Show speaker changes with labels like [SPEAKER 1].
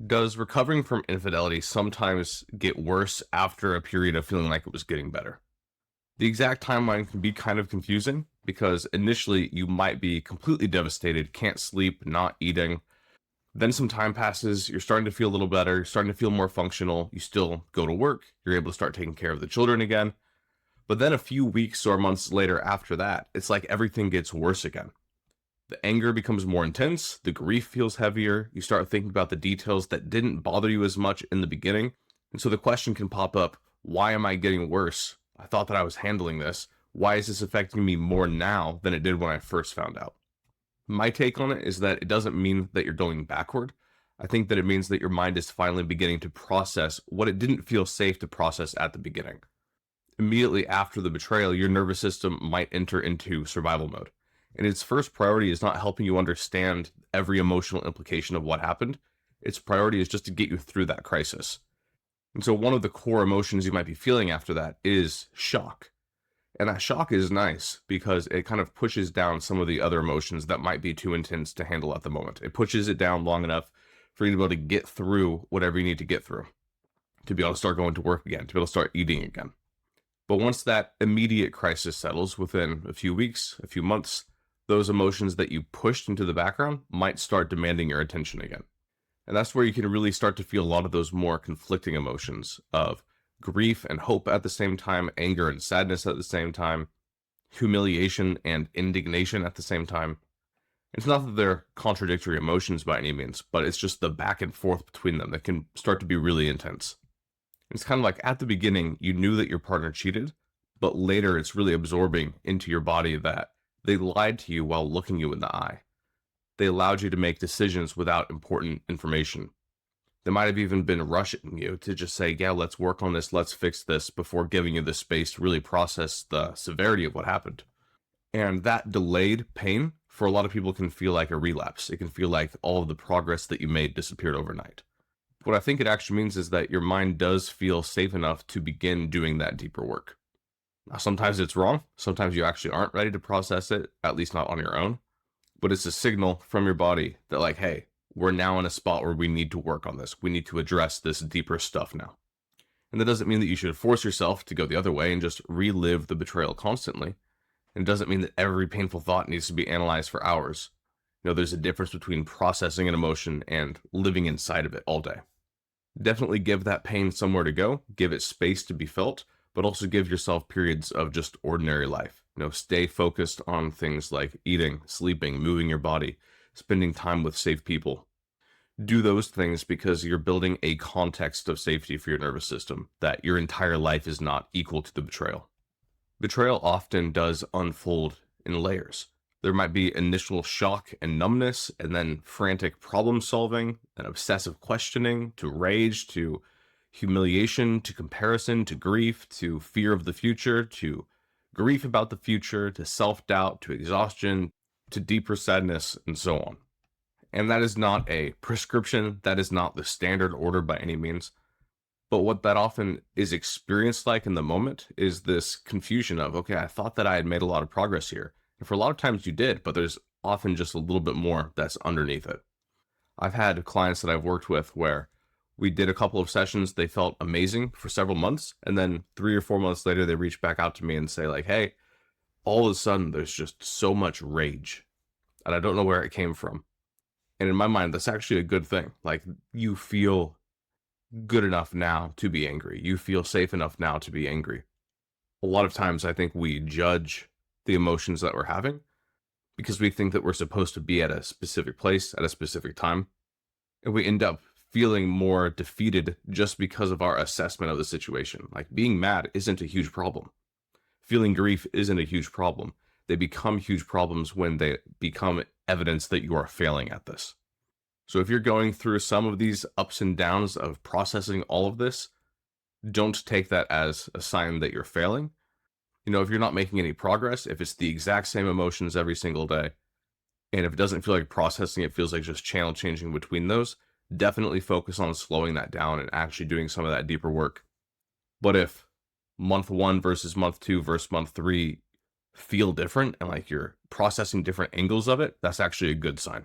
[SPEAKER 1] Does recovering from infidelity sometimes get worse after a period of feeling like it was getting better? The exact timeline can be kind of confusing because initially you might be completely devastated, can't sleep, not eating. Then some time passes, you're starting to feel a little better, you're starting to feel more functional, you still go to work, you're able to start taking care of the children again. But then a few weeks or months later after that, it's like everything gets worse again. The anger becomes more intense, the grief feels heavier, you start thinking about the details that didn't bother you as much in the beginning. And so the question can pop up, why am I getting worse? I thought that I was handling this. Why is this affecting me more now than it did when I first found out? My take on it is that it doesn't mean that you're going backward. I think that it means that your mind is finally beginning to process what it didn't feel safe to process at the beginning. Immediately after the betrayal, your nervous system might enter into survival mode. And its first priority is not helping you understand every emotional implication of what happened. Its priority is just to get you through that crisis. And so one of the core emotions you might be feeling after that is shock. And that shock is nice because it kind of pushes down some of the other emotions that might be too intense to handle at the moment. It pushes it down long enough for you to be able to get through whatever you need to get through, to be able to start going to work again, to be able to start eating again. But once that immediate crisis settles within a few weeks, a few months, those emotions that you pushed into the background might start demanding your attention again. And that's where you can really start to feel a lot of those more conflicting emotions of grief and hope at the same time, anger and sadness at the same time, humiliation and indignation at the same time. It's not that they're contradictory emotions by any means, but it's just the back and forth between them that can start to be really intense. It's kind of like at the beginning, you knew that your partner cheated, but later it's really absorbing into your body that they lied to you while looking you in the eye. They allowed you to make decisions without important information. They might have even been rushing you to just say, yeah, let's work on this, let's fix this, before giving you the space to really process the severity of what happened. And that delayed pain for a lot of people can feel like a relapse. It can feel like all of the progress that you made disappeared overnight. What I think it actually means is that your mind does feel safe enough to begin doing that deeper work. Now, sometimes it's wrong. Sometimes you actually aren't ready to process it, at least not on your own. But it's a signal from your body that like, hey, we're now in a spot where we need to work on this. We need to address this deeper stuff now. And that doesn't mean that you should force yourself to go the other way and just relive the betrayal constantly. And it doesn't mean that every painful thought needs to be analyzed for hours. There's a difference between processing an emotion and living inside of it all day. Definitely give that pain somewhere to go, give it space to be felt, but also give yourself periods of just ordinary life. Stay focused on things like eating, sleeping, moving your body, spending time with safe people. Do those things because you're building a context of safety for your nervous system, that your entire life is not equal to the betrayal. Betrayal often does unfold in layers. There might be initial shock and numbness, and then frantic problem solving, and obsessive questioning, to rage, to humiliation, to comparison, to grief, to fear of the future, to grief about the future, to self-doubt, to exhaustion, to deeper sadness, and so on. And that is not a prescription, that is not the standard order by any means. But what that often is experienced like in the moment is this confusion of, okay, I thought that I had made a lot of progress here. And for a lot of times you did, but there's often just a little bit more that's underneath it. I've had clients that I've worked with where we did a couple of sessions, they felt amazing for several months, and then 3 or 4 months later, they reach back out to me and say like, hey, all of a sudden there's just so much rage, and I don't know where it came from. And in my mind, that's actually a good thing. Like, you feel good enough now to be angry. You feel safe enough now to be angry. A lot of times I think we judge the emotions that we're having because we think that we're supposed to be at a specific place at a specific time. And we end up feeling more defeated just because of our assessment of the situation. Like, being mad isn't a huge problem. Feeling grief isn't a huge problem. They become huge problems when they become evidence that you are failing at this. So if you're going through some of these ups and downs of processing all of this, don't take that as a sign that you're failing. If you're not making any progress, if it's the exact same emotions every single day, and if it doesn't feel like processing, it feels like just channel changing between those, definitely focus on slowing that down and actually doing some of that deeper work. But if month 1 versus month 2 versus month 3 feel different and like you're processing different angles of it, that's actually a good sign.